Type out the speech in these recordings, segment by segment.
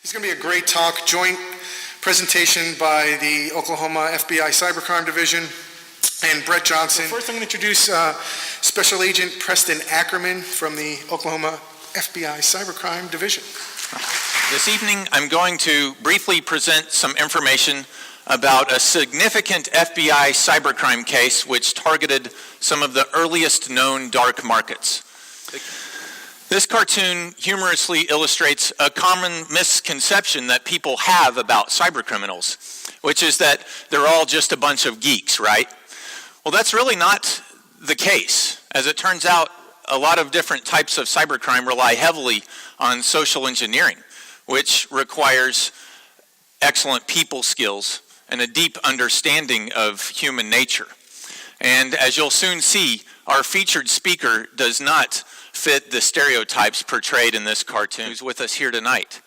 It's going to be a great talk, joint presentation by the Oklahoma FBI Cybercrime Division and Brett Johnson. So first I'm going to introduce Special Agent Preston Ackerman from the Oklahoma FBI Cybercrime Division. This evening I'm going to briefly present some information about a significant FBI cybercrime case which targeted some of the earliest known dark markets. This cartoon humorously illustrates a common misconception that people have about cybercriminals, which is that they're all just a bunch of geeks, right? Well, that's really not the case. As it turns out, a lot of different types of cybercrime rely heavily on social engineering, which requires excellent people skills and a deep understanding of human nature. And as you'll soon see, our featured speaker does not fit the stereotypes portrayed in this cartoon. Who's with us here tonight.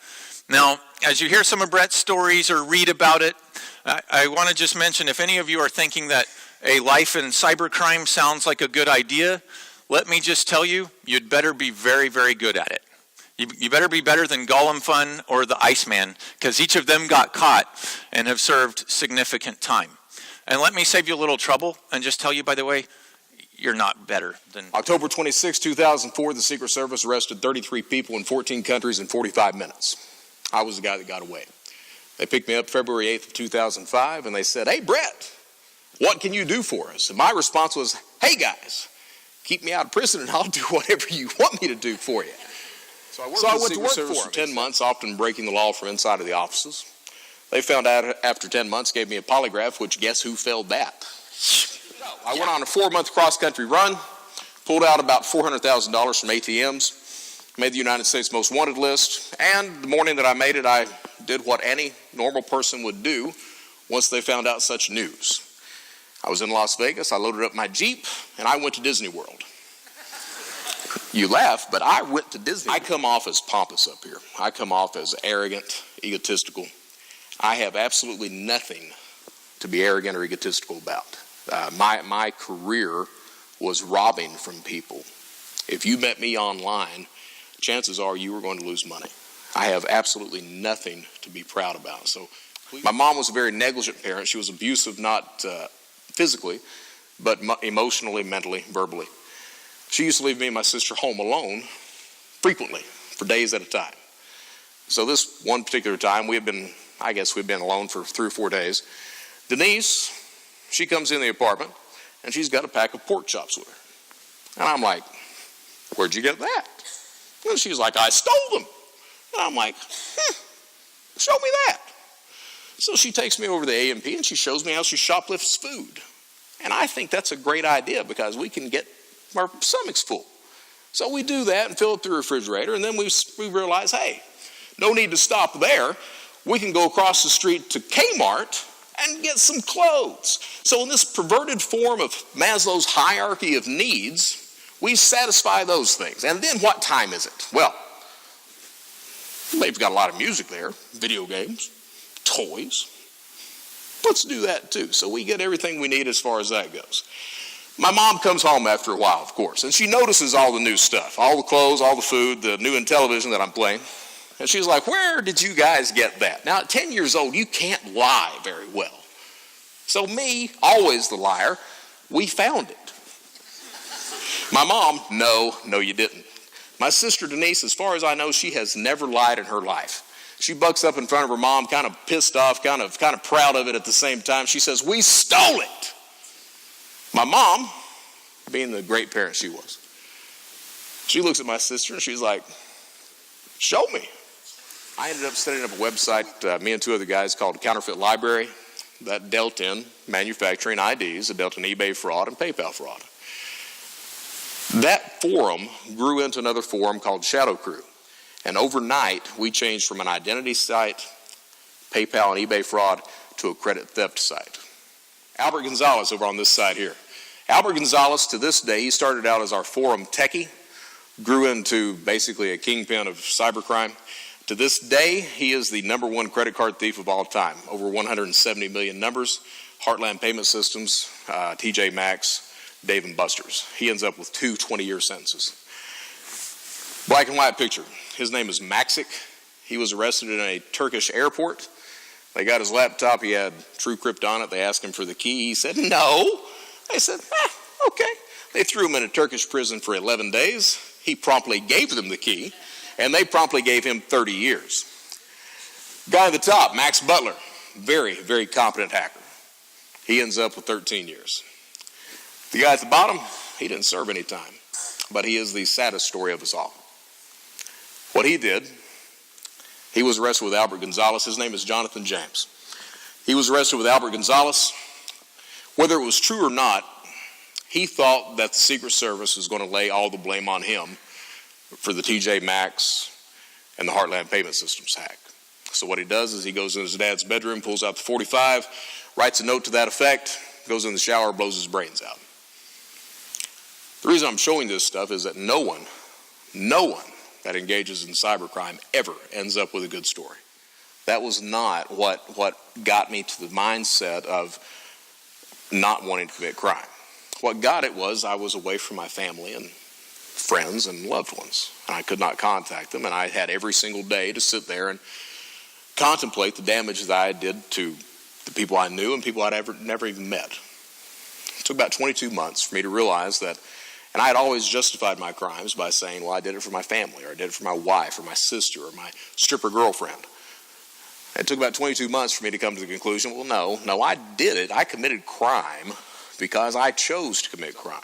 Now, as you hear some of Brett's stories or read about it, I want to just mention, if any of you are thinking that a life in cybercrime sounds like a good idea, let me just tell you, you'd better be very, very good at it. You better be better than GOllumfun or the Iceman, because each of them got caught and have served significant time. And let me save you a little trouble and just tell you, by the way, you're not better than... October 26, 2004, the Secret Service arrested 33 people in 14 countries in 45 minutes. I was the guy that got away. They picked me up February 8th of 2005, and they said, "Hey, Brett, what can you do for us?" And my response was, "Hey, guys, keep me out of prison and I'll do whatever you want me to do for you." So I went to work for them for 10 months, often breaking the law from inside of the offices. They found out after 10 months, gave me a polygraph, which guess who failed that? I went on a 4-month cross-country run, pulled out about $400,000 from ATMs, made the United States Most Wanted list, and the morning that I made it, I did what any normal person would do once they found out such news. I was in Las Vegas, I loaded up my Jeep, and I went to Disney World. You laugh, but I went to Disney. I come off as pompous up here. I come off as arrogant, egotistical. I have absolutely nothing to be arrogant or egotistical about. My career was robbing from people. If you met me online, chances are you were going to lose money. I have absolutely nothing to be proud about. So, my mom was a very negligent parent. She was abusive, not physically, but emotionally, mentally, verbally. She used to leave me and my sister home alone frequently for days at a time. So this one particular time, we'd been alone for 3 or 4 days. Denise, she comes in the apartment and she's got a pack of pork chops with her. And I'm like, "Where'd you get that?" And she's like, "I stole them." And I'm like, "Show me that." So she takes me over to the A&P and she shows me how she shoplifts food. And I think that's a great idea because we can get our stomachs full. So we do that and fill up the refrigerator, and then we realize, hey, no need to stop there. We can go across the street to Kmart and get some clothes. So in this perverted form of Maslow's hierarchy of needs, we satisfy those things. And then what time is it? Well, they've got a lot of music there, video games, toys. Let's do that too. So we get everything we need as far as that goes. My mom comes home after a while, of course, and she notices all the new stuff, all the clothes, all the food, the new television that I'm playing. And she's like, "Where did you guys get that?" Now, at 10 years old, you can't lie very well. So me, always the liar, we found it. My mom, no, you didn't. My sister Denise, as far as I know, she has never lied in her life. She bucks up in front of her mom, kind of pissed off, kind of proud of it at the same time. She says, "We stole it." My mom, being the great parent she was, she looks at my sister and she's like, "Show me." I ended up setting up a website, me and 2 other guys, called Counterfeit Library, that dealt in manufacturing IDs, that dealt in eBay fraud and PayPal fraud. That forum grew into another forum called Shadow Crew. And overnight, we changed from an identity site, PayPal and eBay fraud, to a credit theft site. Albert Gonzalez over on this side here. Albert Gonzalez, to this day, he started out as our forum techie, grew into basically a kingpin of cybercrime. To this day, he is the #1 credit card thief of all time. Over 170 million numbers, Heartland Payment Systems, TJ Maxx, Dave & Buster's. He ends up with 2 20-year sentences. Black and white picture. His name is Maxic. He was arrested in a Turkish airport. They got his laptop. He had TrueCrypt on it. They asked him for the key. He said, no. They said, okay. They threw him in a Turkish prison for 11 days. He promptly gave them the key, and they promptly gave him 30 years. Guy at the top, Max Butler, very, very competent hacker. He ends up with 13 years. The guy at the bottom, he didn't serve any time, but he is the saddest story of us all. What he did, he was arrested with Albert Gonzalez. His name is Jonathan James. He was arrested with Albert Gonzalez. Whether it was true or not, he thought that the Secret Service was going to lay all the blame on him for the TJ Maxx and the Heartland Payment Systems hack. So what he does is he goes in his dad's bedroom, pulls out the .45, writes a note to that effect, goes in the shower, blows his brains out. The reason I'm showing this stuff is that no one that engages in cybercrime ever ends up with a good story. That was not what got me to the mindset of not wanting to commit crime. What got it was I was away from my family and friends and loved ones, and I could not contact them, and I had every single day to sit there and contemplate the damage that I did to the people I knew and people I'd never even met. It took about 22 months for me to realize that, and I had always justified my crimes by saying, well, I did it for my family, or I did it for my wife, or my sister, or my stripper girlfriend. It took about 22 months for me to come to the conclusion, well, no, I did it. I committed crime because I chose to commit crime.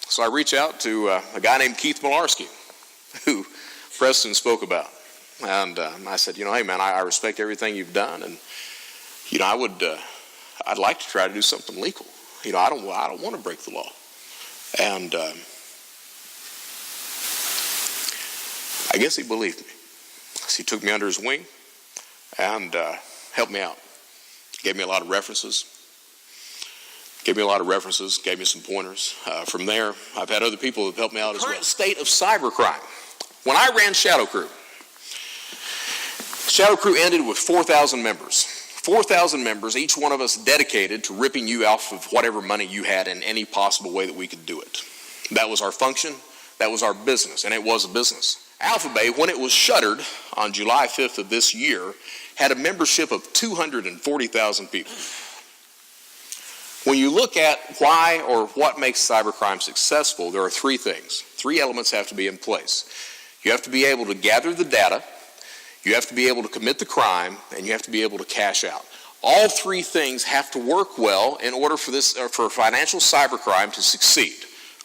So I reach out to a guy named Keith Malarski, who Preston spoke about. And I said, hey, man, I respect everything you've done. And, I'd like to try to do something legal. I don't want to break the law. And I guess he believed me. So he took me under his wing and helped me out. Gave me a lot of references. Gave me some pointers. From there, I've had other people who've helped me out as well. Current state of cybercrime. When I ran Shadow Crew ended with 4,000 members. 4,000 members, each one of us dedicated to ripping you off of whatever money you had in any possible way that we could do it. That was our function. That was our business, and it was a business. Alphabet, when it was shuttered on July 5th of this year, had a membership of 240,000 people. When you look at why or what makes cybercrime successful, there are three things. Three elements have to be in place. You have to be able to gather the data, you have to be able to commit the crime, and you have to be able to cash out. All three things have to work well in order for financial cybercrime to succeed.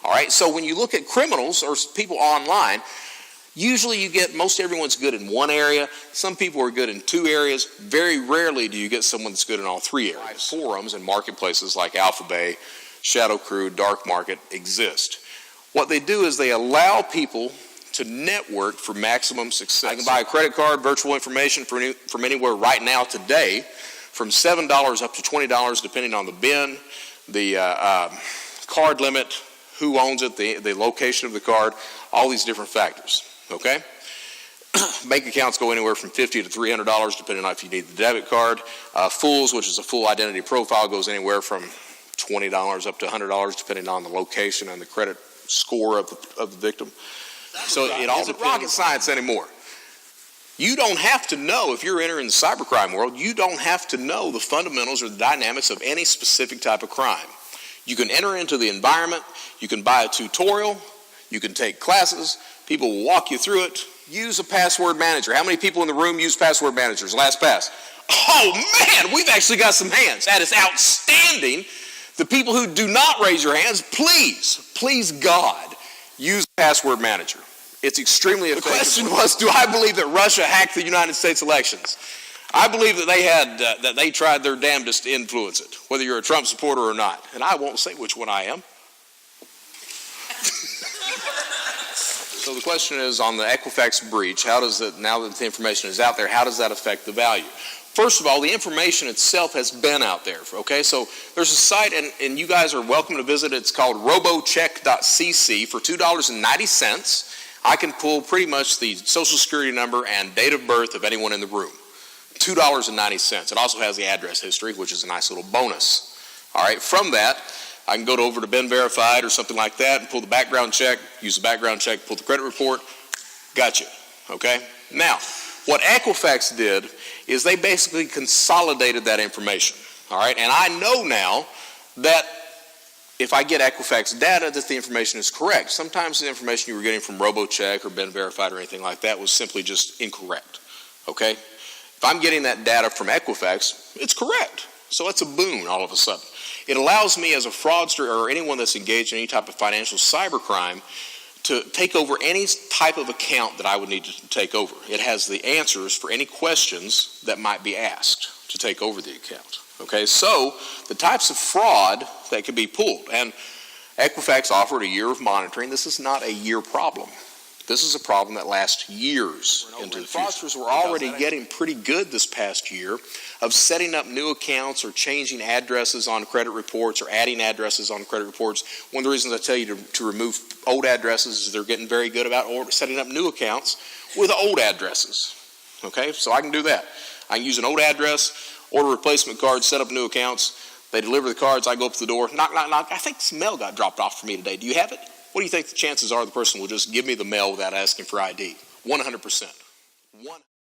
All right, so when you look at criminals or people online, usually you get most everyone's good in one area. Some people are good in two areas. Very rarely do you get someone that's good in all three areas. Forums and marketplaces like Alphabet, Shadow Crew, Dark Market exist. What they do is they allow people to network for maximum success. I can buy a credit card, virtual information from anywhere right now today, from $7 up to $20, depending on the bin, the card limit, who owns it, the location of the card, all these different factors. Okay? Bank accounts go anywhere from $50 to $300, depending on if you need the debit card. Fools, which is a full identity profile, goes anywhere from $20 up to $100, depending on the location and the credit score of the victim. So it all isn't rocket science anymore. You don't have to know, if you're entering the cybercrime world, you don't have to know the fundamentals or the dynamics of any specific type of crime. You can enter into the environment, you can buy a tutorial, you can take classes, people will walk you through it. Use a password manager. How many people in the room use password managers? Last pass. Oh man, we've actually got some hands. That is outstanding. The people who do not raise your hands, please God, use a password manager. It's extremely effective. The question was, do I believe that Russia hacked the United States elections? I believe that they tried their damnedest to influence it, whether you're a Trump supporter or not. And I won't say which one I am. So the question is, on the Equifax breach, how does it, now that the information is out there, how does that affect the value? First of all, the information itself has been out there, okay? So there's a site, and you guys are welcome to visit. It's called robocheck.cc. For $2.90, I can pull pretty much the social security number and date of birth of anyone in the room. $2.90. It also has the address history, which is a nice little bonus. All right, from that, I can go over to Ben Verified or something like that and pull the background check, use the background check, pull the credit report. Gotcha, okay? Now, What Equifax did is they basically consolidated that information, all right? And I know now that if I get Equifax data, that the information is correct. Sometimes the information you were getting from RoboCheck or Ben Verified or anything like that was simply just incorrect, okay? If I'm getting that data from Equifax, it's correct. So it's a boon all of a sudden. It allows me as a fraudster or anyone that's engaged in any type of financial cybercrime to take over any type of account that I would need to take over. It has the answers for any questions that might be asked to take over the account. Okay, so the types of fraud that could be pulled, and Equifax offered a year of monitoring. This is not a year problem. This is a problem that lasts years into the future. Fraudsters were already getting pretty good this past year of setting up new accounts or changing addresses on credit reports or adding addresses on credit reports. One of the reasons I tell you to remove old addresses is they're getting very good about setting up new accounts with old addresses. Okay, so I can do that. I can use an old address, order replacement cards, set up new accounts. They deliver the cards. I go up to the door. Knock, knock, knock. I think some mail got dropped off for me today. Do you have it? What do you think the chances are the person will just give me the mail without asking for ID? 100%.